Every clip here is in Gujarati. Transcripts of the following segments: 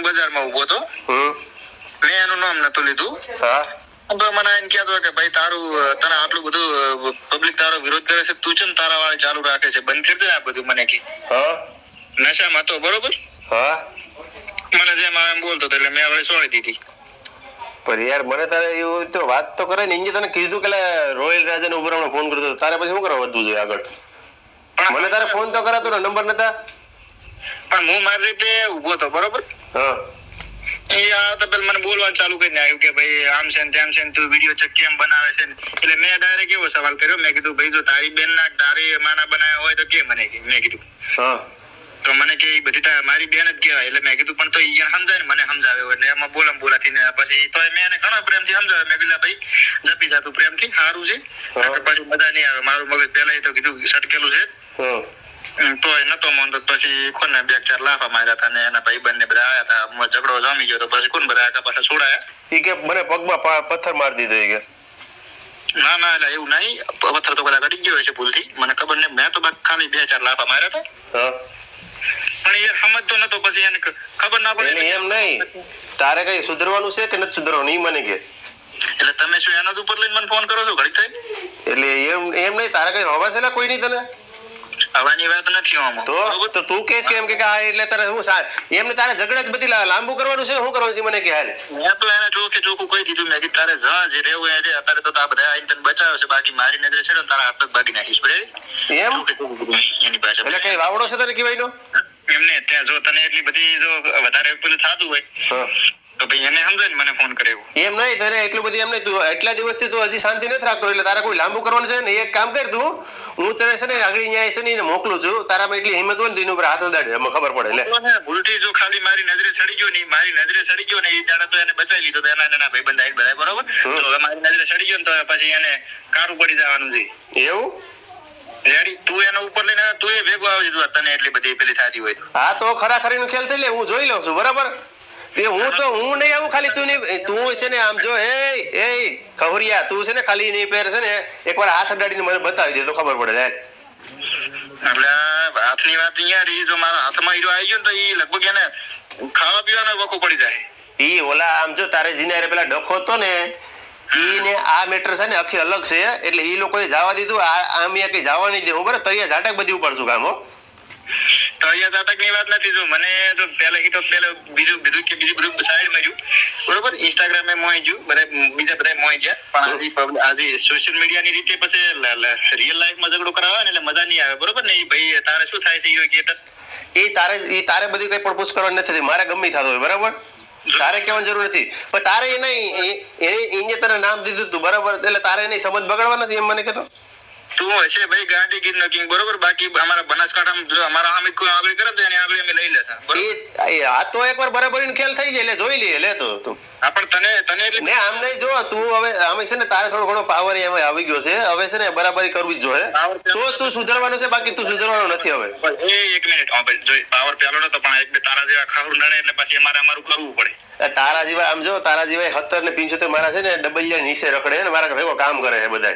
બજારમાં ઉભો હતો. મેં એનું નામ નતું લીધું. તો મને એમ કહેતો કે ભાઈ તને આટલું બધું પબ્લિક તારો વિરોધ કરે છે, તું ચમ તારા વાળા ચાલુ રાખે છે, બંધ કરી દે આ બધું. મને કે નશામાં હતો, બરોબર. મને જેમ એમ બોલતો હતો એટલે મેં હવે છોડી દીધી. પણ યાર મને તારે એવું તો વાત તો કરે ને, ઇંજે તને કીધું કે રોયલ રાજાને ઉપર હમણાં ફોન કરતો, તારે પછી શું કરવા વધવું જોઈએ આગળ? મને તારે ફોન તો કરાતો ને, નંબર નતા. પણ હું મારી રીતે ઉભો હતો, બરોબર. એ આવતા પેલા મને બોલવાનું ચાલુ કરી નાખ્યું કે ભાઈ આમ છે ને તેમ છે ને, તું વિડીયો કેમ બનાવે છે. એટલે મેં ડાયરેક્ટ એવો સવાલ કર્યો, મેં કીધું ભાઈ જો તારી બેન ના તારી માના બનાવ્યા હોય તો કે મને કે. મેં કીધું તો મને કે બધી મારી બેન જ કહેવાય. એટલે મેં કીધું પણ તો ઈ સમજાય ને, મને સમજાવે એટલે એમાં બોલાથી ને પછી તો મેં એને ઘણો પ્રેમથી સમજાવે. મેં કીધું ભાઈ જપી જાતું પ્રેમથી, સારું છે, પછી મજા નહીં આવે. મારું મગજ પેલા તો કીધું સટકેલું છે. તો એ નતો માનતો. પછી કોને 2-4 લાફા માર્યા હતા ને એના ભાઈ બંને બધા આવ્યા હતા. ઝઘડો જામી ગયો તો પછી કોણ બધા આવ્યા પાછા છોડાયા. ઈ કે મને પગમાં પથ્થર મારી દીધો. કે ના ના એટલે એવું નહીં, પથ્થર તો કદાચ અડી ગયો છે ભૂલથી, મને ખબર નહીં. મેં તો ખાલી 2-4 લાફા માર્યા હતા. પણ એ સમજતો નતો. પછી એને ખબર ના પડે. એમ નહીં, તારે કઈ સુધરવાનું છે કે નથી સુધરવાનું ઈ મને કે. એટલે તમે શું એના ઉપર લઈને મને ફોન કરો છો ઘડી થાય? એટલે એમ નહીં, તારે કઈ હોવા છે કોઈ નહીં તને હવાની વાત નથી આમાં. તો તું કે છે એમ કે આ એટલે તારે હું એમને તારે ઝઘડા જ બધી લાંબુ કરવાનું છે, શું કરવાનું છે મને કે હાલ. મેં તો એને ચોખ્ખું કહી દીધું, મેં કીધું તારે જ્યાં જે રહેવું એ અત્યારે તો આ બધા આઈને તને બચાવ્યો છે, બાકી મારી નજરે છે તારા હાથ પગ ભાગી નાખીશ. બરાબર એમ એની પાસે એટલે કઈ વાવડો છે તને કહેવાય નો એમને ત્યાં જો તને એટલી બધી જો વધારે પેલું થતું હોય તો ભાઈ એને સમજાય ને મને ફોન કર્યો. એમ નહીં તને એટલું બધું એમ નહીં, તું એટલા દિવસથી તું હજી શાંતિ નથી રાખતો. એટલે તારે કોઈ લાંબુ કરવાનું છે ને. એક કામ કર તું, હું તને છે ને આગળ ન્યાય છે ને મોકલું છું. તારામાં એટલી હિંમત હોય ને તેની ઉપર હાથ ઉડાડે, એમાં ખબર પડે. એટલે ભૂલથી જો ખાલી મારી નજરે ચડી ગયો ને, મારી નજરે ચડી ગયો ને, એ દાડા તો એને બચાવી લીધો. તો એના ભાઈ બંધ આવી બધા, બરોબર. તો મારી નજરે ચડી ગયો ને તો પછી એને કારું પડી જવાનું છે. એવું રેડી તું એના ઉપર લઈને તું એ ભેગો આવી જતો તને એટલી બધી પેલી થતી હોય. હા તો ખરાખરીનો ખેલ થઈ લે, હું જોઈ લઉં છું, બરાબર. હું નહીં આવું ખાલી તું છે ને આમ જો. એ ખવરિયા તું છે ને ખાલી નહીં પહેર છે ને, એકવાર હાથ અડાડીને મને બતાવી દે તો ખબર પડે. એટલે હાથની વાત અહીંયા જો મારા હાથમાં હીરો આવી ગયો તો એ લગભગ એને ખાવા પીવાનો વખો પડી જાય. ઈ ઓલા આમ જો તારે જીને પેલા ડખો હતો ને, ઈ ને આ મેટર છે ને આખી અલગ છે. એટલે ઈ લોકોએ જવા દીધું, આમ કઈ જવા નહીં દેવું, બરાબર. તૈયાર ઝાટક બધી ઉપાડશું કામ. તો અહીંયા નાટક ની વાત નથી. જો મને તો પેલા બીજું સાઈડ માર્યું, બરોબર. ઇન્સ્ટાગ્રામે મોઈ ગયું, બીજા બધા મોઈ ગયા. પણ આજે સોશિયલ મીડિયા ની રીતે પછી રિયલ લાઈફ માં ઝઘડો કરાવે ને એટલે મજા નહીં આવે, બરોબર ને. ભાઈ તારે શું થાય છે એ તારે બધી કઈ પણ પૂછ કરવાની નથી, મારે ગમે થતો હોય, બરાબર. તારે કહેવાની જરૂર નથી. પણ તારે એ નહીં તને નામ દીધું તું, બરાબર. એટલે તારે એની સમજ બગાડવા નથી, એમ મને કહેતો. તું હશે ભાઈ ગાંધી ગીર નો કિંગ, બરોબર. બાકી અમારા બનાસકાંઠામાં જો અમારા હામિદ કોઈ આગળ કરે તો એને આગળ અમે લઈ લેતા. આ તો એકવાર બરાબર ખેલ થઈ જાય એટલે જોઈ લઈએ. લે તો તું પણ તને એટલે ને આમ નહીં જો તું હવે આમ છે ને તારે થોડો ઘણો પાવર એમાં આવી ગયો છે. હવે છે ને બરાબરી કરવી જ જોઈએ. તો તું સુધરવાનું છે, બાકી તું સુધરવાનું નથી. હવે એ 1 મિનિટ જો પાવર પેલો નતો, પણ એક બે તારા જેવા ખારું નડે એટલે પછી અમારું કરવું પડે. તારા જેવા આમ જો તારા જેવા 70 ને 75 મારા છે ને ડબલિયા નીચે રખડે ને મારા ભેગો કામ કરે છે બધા.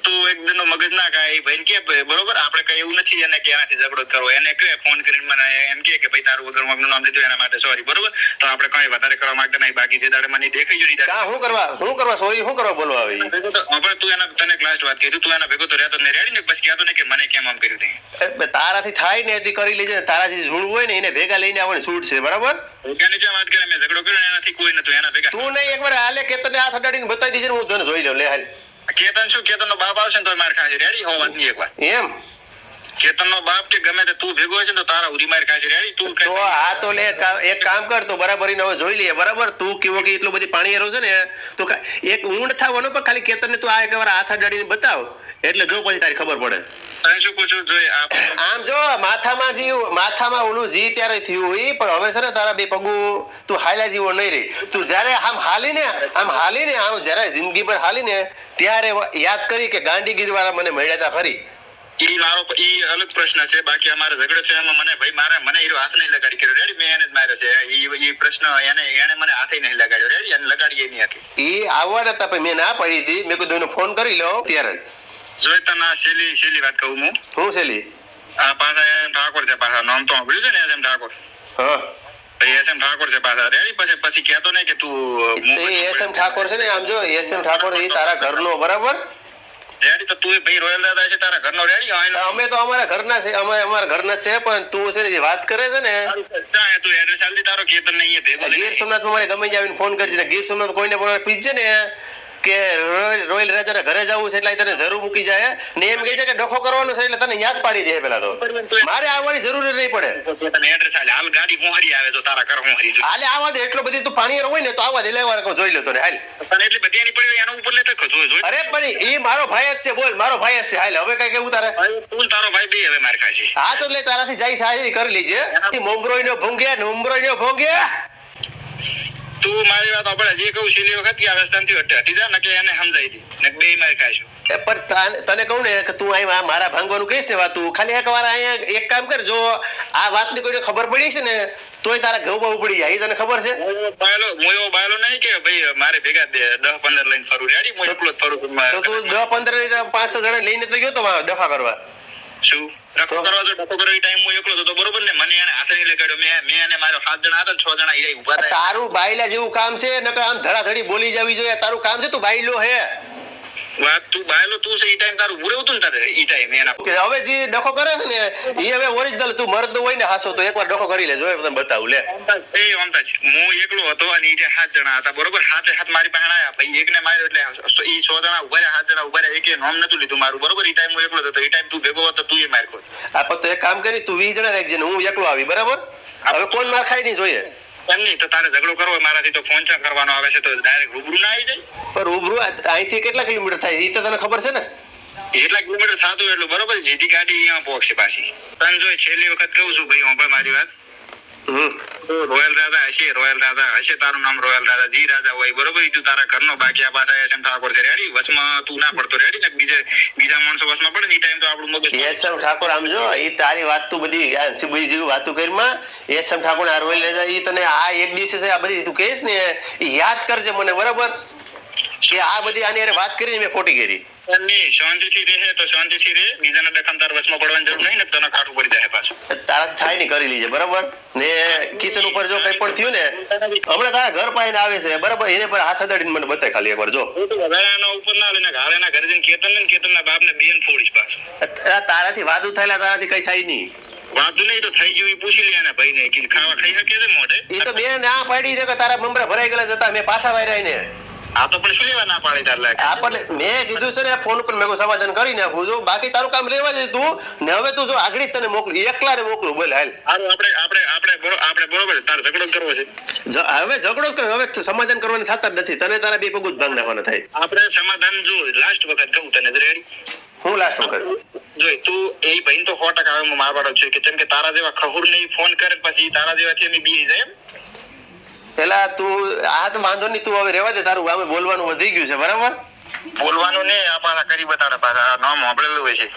તું એક દિનનો મગજ ના ખાય ભાઈ કે બરોબર. આપણે કઈ એવું નથી એને કે એનાથી ઝઘડો કરવો. એને કે ફોન કરીને મને એમ કે ભાઈ તારું વગર મગનું નામ દીધું એના માટે સોરી, બરોબર. તો આપણે કઈ વધારે કરવા માંગતા નહીં. બાકી જે દાડે મને દેખાઈ ગયું નહીં શું કરવા સોરી શું કરવા બોલવા આવી. હવે તું એના તને ક્લાસ વાત કીધું, તું એના ભેગો તો રહેતો ને રેડી ને પછી કહેતો ને કે મને કેમ આમ કર્યું તે. તારાથી થાય ને એથી કરી લેજે. તારા જે ઝૂણ હોય ને એને ભેગા લઈને આવવાની છૂટ છે, બરાબર. ભેગાની જેમ વાત કરે, મેં ઝઘડો કર્યો એનાથી કોઈ નતું એના ભેગા. તું નહીં એકવાર હાલે કેતન હાથ અડાડીને બતાવી દીજે, હું તને જોઈ લઉં. લે હાલ કેતન શું કેતનનો બાપ આવશે ને તો માર ખાશે. રેડી હું વાત નહીં એકવાર એમ કેતનનો બાપ કે ગમે તે તું ભેગો હોય છે તો તારા ઉરી માર ખાશે. રેડી તું તો આ તો લે એક કામ કર, તો બરાબરીને હવે જોઈ લઈએ, બરાબર. તું કેવો કે એટલું બધી પાણી એરો છે ને, તો એક ઊંડ થવાનો પણ ખાલી કેતનને તું આ એકવાર હાથ અડાડીને બતાવ એટલે જો પછી તારી ખબર પડે. શું પૂછું જોઈએ આમ જો માથામાં ઓલું જી ત્યારે થયું હોય, પણ હવે છે ને તારા બે પગું તું હાલ્યા જેવો નહીં રહી. તું જયારે આમ હાલીને આમ જયારે જિંદગી પર હાલીને ત્યારે યાદ કરી કે ગાંધીગીર વાળા મને મળ્યા હતા ખરી. ઈ અલગ પ્રશ્ન છે. બાકી અમારે ઝઘડો છે એમાં મને હીરો હાથ નહીં લગાડી કર્યો. રેડી મેં એને જ માર્યો છે. ઈ પ્રશ્ન એને મને હાથે નહીં લગાડ્યો. રેડી એને લગાડીએ નહીં હતી. ઈ આવવાના હતા પણ મેં ના પડી હતી. મેં કીધું ફોન કરી લો ત્યારે જોઈ તને શેલી વાત કહું હું. શું શેલી? આ પાછા ઠાકોર છે, પાછા નામ તો સાંભળ્યું છે ને એમ ઠાકોર. ભાઈ એસએમ ઠાકોર છે પાછા રેડી પછી કહેતો નહીં કે તું એસએમ ઠાકોર છે ને આમ જો એસએમ ઠાકોર એ તારા ઘરનો બરાબર રેડી તો તું ભાઈ રોયલ દાદા છે તારા ઘરનો રેડી અમે તો અમારા ઘરના છે અમે અમારા ઘરના જ છે પણ તું છે ને જે વાત કરે છે ને તું એડ્રેસ આલતી તારો ખેતર ને અહીંયા ભેગો ગીર સોમનાથમાં મારે ગમે ત્યાં આવીને ફોન કરજે ને ગીર સોમનાથ કોઈને પણ પૂછજે ને કે રોયલ રાજાના ઘરે જવું છે એટલે તને જરૂર મૂકી જાય ને એમ કહે છે કે ડખો કરવાનો છે એટલે તને યાદ પાડી દે પેલા તો મારે આવવાની જરૂર નહીં પડે તને એડ્રેસ આલે હાલ ગાડી મોહરી આવે તો તારા ઘર મોહરી જો હાલે આવા દે એટલો બધી તું પાણી હોય ને તો આવા દે લેવા કહું જોઈ લેતો ને હાલ તને એટલી બધી એની પડી એના ઉપર લેતો જોઈ અરે પણ એ મારો ભાઈ જ છે બોલ મારો ભાઈ જ છે હાલ હવે કઈ કેવું તારે તું તારો ભાઈ બે હવે માર ખાશે હા તો એટલે તારાથી જાય થાય એ કરી લેજે મોમરોઈ નો ભોંગે તું મારી વાત આપણે જે કહું છેલ્લી વખત કે આ રસ્તામાંથી હટી જા ને કે એને સમજાઈ દી ને બે માર ખાશું પણ તને કહું ને કે તું અહીં મારા ભાંગવાનું કહીશ ને વાત તું ખાલી એક વાર અહીંયા એક કામ કર જો આ વાતની કોઈને ખબર પડી છે ને તોય તારા ઘઉં બહુ પડી જાય એ તને ખબર છે બાયલો નહીં કે ભાઈ મારે ભેગા 10-15 લઈને ફરું રેડી હું એકલો જ ફરું તો તું 10-15 5-6 જણા લઈને તો ગયો તો ડખા કરવા શું ડખો કરવા ટાઈમ હું એકલો હતો બરોબર ને મને એને હાથે નહીં લગાડ્યો મેં એને મારો 7 જણા હતા 6 જણા ઈ ઉભા હતા તારું બાયલા જેવું કામ છે નકર આમ ધડાધડી બોલી જવી જોઈએ તારું કામ છે તું બાયલો હે વાત તું બાયલો તું છે ઈ ટાઈમ તારું ઉરે હતું ને તારે ઈ ટાઈમ એના હવે જે ડખો કરે છે ને એ હવે ઓરિજિનલ તું મર્દ હોય ને હાસો તો એકવાર ડખો કરી લે જો તને બતાવું લે એ ઓમતા છે હું એકલો હતો અને ઈ 7 જણા હતા બરોબર હાથે હાથ મારી પાસે આયા ભાઈ એકને માર્યો એટલે ઈ 6 જણા ઉભા રહ્યા 7 જણા ઉભા રહ્યા એકે નામ નતું લીધું મારું બરોબર ઈ ટાઈમ હું એકલો હતો ઈ ટાઈમ તું ભેગો હતો તું એ માર્યો આ પણ તો એક કામ કરી તું 20 જણા રાખજે ને હું એકલો આવી બરાબર હવે કોણ માર ખાઈ નહીં જોઈએ એમ નહીં તો તારે ઝઘડો કરવો મારાથી તો ફોન ચા કરવાનો આવે છે તો ડાયરેક્ટ રૂબરૂ ના આવી જાય પણ રૂબરૂ અહીંથી કેટલા કિલોમીટર થાય એ તો તને ખબર છે ને એટલા કિલોમીટર થતું એટલું બરોબર જેથી ગાડી અહીંયા પહોંચશે પાછી તને જો છેલ્લી વખત કહું છું ભાઈ હું મારી વાત રોયલ રાજા હશે તારું નામ રોયલ રાજા જી રાજા હોય બરોબર તું તારા ઘરનો બાકી આ પાછા એસએમ ઠાકોર છે રેડી વચમાં તું ના પડતો રેડી ને બીજા માણસો વચમાં પડે ને ઈ ટાઈમ તો આપણું મગજ એસએમ ઠાકોર આમ જો એ તારી વાત તું બધી બધી જેવી વાતો કરીમાં એસએમ ઠાકોર આ રોયલ રાજા ઈ તને આ એક દિવસે છે આ બધી તું કહીશ ને એ યાદ કરજે મને બરાબર કે આ બધી આની અરે વાત કરીને મેં ખોટી કરી શાંતિથી રહે તો શાંતિથી રહે બીજાના દખલ તાર વચમાં પડવાની જરૂર નહીં ને તને કાઢવું પડી જાય પાછું તારા થાય ને કરી લીજે બરાબર ને કિચન ઉપર જો કઈ પણ થયું ને હમણાં તારા ઘર પાસે આવે છે બરાબર એને પર હાથ અડાડીને મને બતાય ખાલી એકવાર જો ઘરેના ઉપર ના લઈને ઘરેના ઘરે જઈને કેતનના બાપને બેન ફોડીશ પાછું તારાથી વાતું થયેલા તારાથી કઈ થાય નહીં વાતું નહીં તો થઈ ગયું એ પૂછી લે એના ભાઈને કે ખાવા ખાઈ શકે છે મોઢે એ તો બેન ના પાડી દે કે તારા મમરા ભરાઈ ગયેલા જતા મેં પાછા વાર્યા ને આ તો પણ શું લેવા ના પાડી તાર લાગે આપણને મેં કીધું છે ને ફોન ઉપર મેં સમાધાન કરી નાખું છું બાકી તારું કામ રહેવા દે તું ને હવે તું જો આગળ તને મોકલું એકલા ને મોકલું બોલ હાલ આપણે બરોબર તાર ઝઘડો કરવો છે હવે ઝઘડો કર હવે સમાધાન કરવાનું થતા જ નથી તને તારા બે પગું જ ભાંગ નાખવાના થાય આપણે સમાધાન જો લાસ્ટ વખત કહું તને રેડી હું લાસ્ટ વખત જોઈ તું એ ભાઈ તો 100% હવે હું મારવાડો છું કે કેમ કે તારા જેવા ખહુર નહીં ફોન કરે પછી તારા જેવાથી અમે બી જાય પેલા તું આ તો વાંધો નહીં તું હવે રહેવા દે તારું અમે બોલવાનું વધી ગયું છે બરાબર બોલવાનું ને આ પાછા કરી બતાડે પાછા નામ સાંભળેલું હોય છે